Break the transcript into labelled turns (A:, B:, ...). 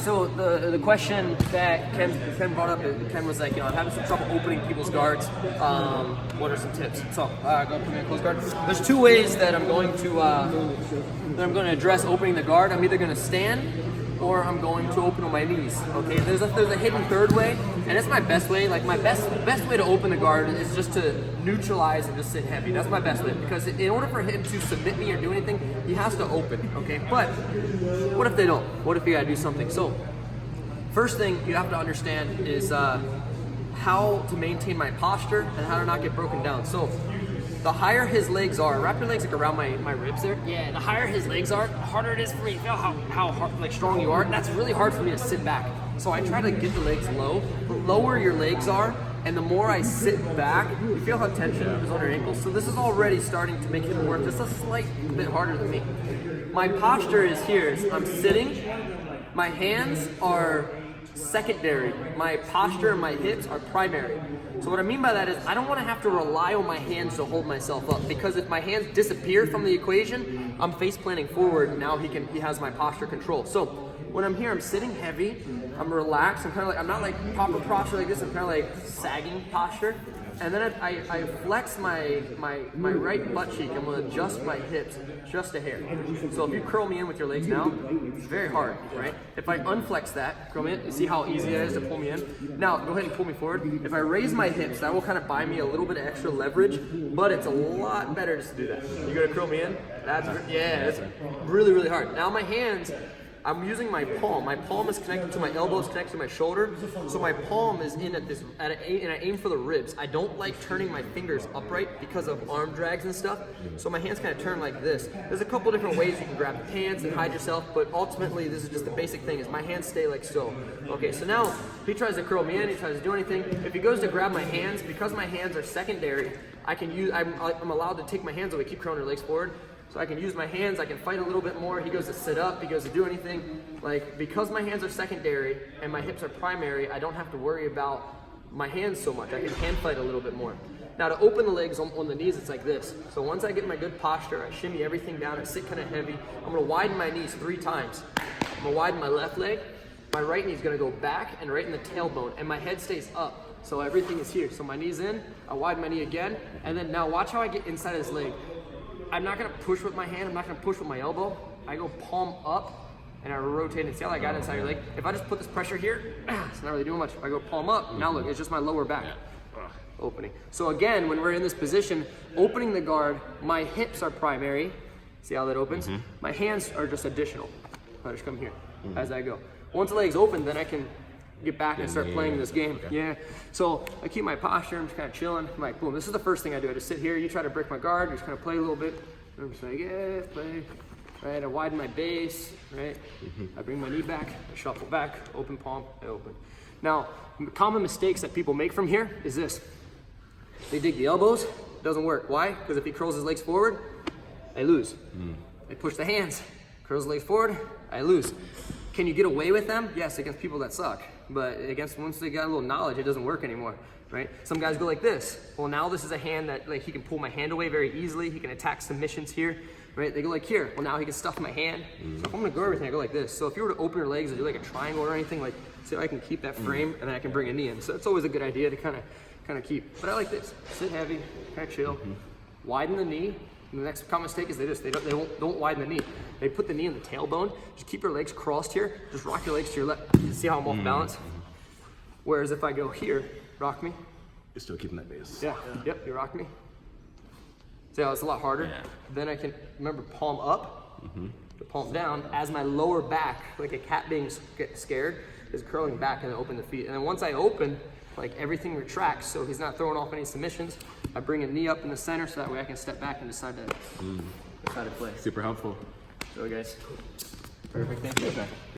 A: so the question that Ken brought up, Ken was like, I'm having some trouble opening people's guards. What are some tips? So go put me in close guard. There's two ways that I'm going to address opening the guard. I'm either going to stand or I'm going to open on my knees. Okay, there's a hidden third way, and it's my best way. Like my best way to open the guard is just to neutralize and just sit heavy. That's my best way, because in order for him to submit me or do anything, he has to open. Okay, but what if they don't? What if you gotta do something? So first thing you have to understand is how to maintain my posture and how to not get broken down. So the higher his legs are, wrap your legs like around my ribs there. Yeah, the higher his legs are, the harder it is for me. Feel how hard, like strong you are. That's really hard for me to sit back. So I try to get the legs low. The lower your legs are, and the more I sit back, you feel how tension is on your ankles. So this is already starting to make it work just a slight bit harder than me. My posture is here. I'm sitting. My hands are secondary. My posture and my hips are primary. So what I mean by that is I don't want to have to rely on my hands to hold myself up, because if my hands disappear from the equation, I'm face planting forward, and now he has my posture control. So when I'm here, I'm sitting heavy, I'm relaxed, I'm not like proper posture like this, I'm kind of like sagging posture. And then I flex my right butt cheek. I'm going to adjust my hips just a hair. So if you curl me in with your legs now, it's very hard, right? If I unflex that, curl me in, you see how easy it is to pull me in? Now, go ahead and pull me forward. If I raise my hips, that will kind of buy me a little bit of extra leverage, but it's a lot better just to do that. You got to curl me in? It's really, really hard. Now my hands, I'm using my palm. My palm is connected to my elbow, it's connected to my shoulder. So my palm is in and I aim for the ribs. I don't like turning my fingers upright because of arm drags and stuff. So my hands kind of turn like this. There's a couple different ways you can grab the pants and hide yourself, but ultimately this is just the basic thing, is my hands stay like so. Okay, so now if he tries to curl me in, he tries to do anything, if he goes to grab my hands, because my hands are secondary, I'm allowed to take my hands away, keep curling your legs forward. So I can use my hands, I can fight a little bit more. He goes to sit up, he goes to do anything. Like, because my hands are secondary and my hips are primary, I don't have to worry about my hands so much. I can hand fight a little bit more. Now to open the legs on the knees, it's like this. So once I get my good posture, I shimmy everything down, I sit kind of heavy. I'm gonna widen my knees 3 times. I'm gonna widen my left leg, my right knee's gonna go back and right in the tailbone, and my head stays up. So everything is here. So my knee's in, I widen my knee again, and then now watch how I get inside of this leg. I'm not gonna push with my hand, I'm not gonna push with my elbow. I go palm up and I rotate it. See how I got inside your leg? If I just put this pressure here, it's not really doing much. If I go palm up, now look, it's just my lower back opening. So again, when we're in this position, opening the guard, my hips are primary. See how that opens? My hands are just additional. I just come here as I go. Once the leg's open, then I can get back and start playing this game. Okay. Yeah. So I keep my posture, I'm just kind of chilling. I'm like, boom, this is the first thing I do. I just sit here, you try to break my guard, you just kind of play a little bit. I'm just like, yeah, play. Right, I widen my base, right? I bring my knee back, I shuffle back, open palm, I open. Now, common mistakes that people make from here is this. They dig the elbows, doesn't work. Why? Because if he curls his legs forward, I lose. They push the hands, curls the legs forward, I lose. Can you get away with them? Yes, against people that suck. But once they got a little knowledge, it doesn't work anymore, right? Some guys go like this. Well, now this is a hand that, like, he can pull my hand away very easily. He can attack submissions here, right? They go like here. Well, now he can stuff my hand. So if I'm gonna go everything, I go like this. So if you were to open your legs and do like a triangle or anything, like, see how I can keep that frame and then I can bring a knee in. So it's always a good idea to kind of keep. But I like this. Sit heavy, kind of chill. Widen the knee. And the next common mistake is they don't widen the knee. They put the knee in the tailbone. Just keep your legs crossed here. Just rock your legs to your left. See how I'm off balance? Whereas if I go here, rock me.
B: You're still keeping that base.
A: Yeah. Yep, you rock me. See how it's a lot harder? Yeah. Then I can, remember, palm up, the palm down, as my lower back, like a cat being scared, is curling back and then open the feet. And then once I open, like everything retracts, so he's not throwing off any submissions. I bring a knee up in the center so that way I can step back and decide to play.
B: Super helpful.
A: So guys, perfect, thank you.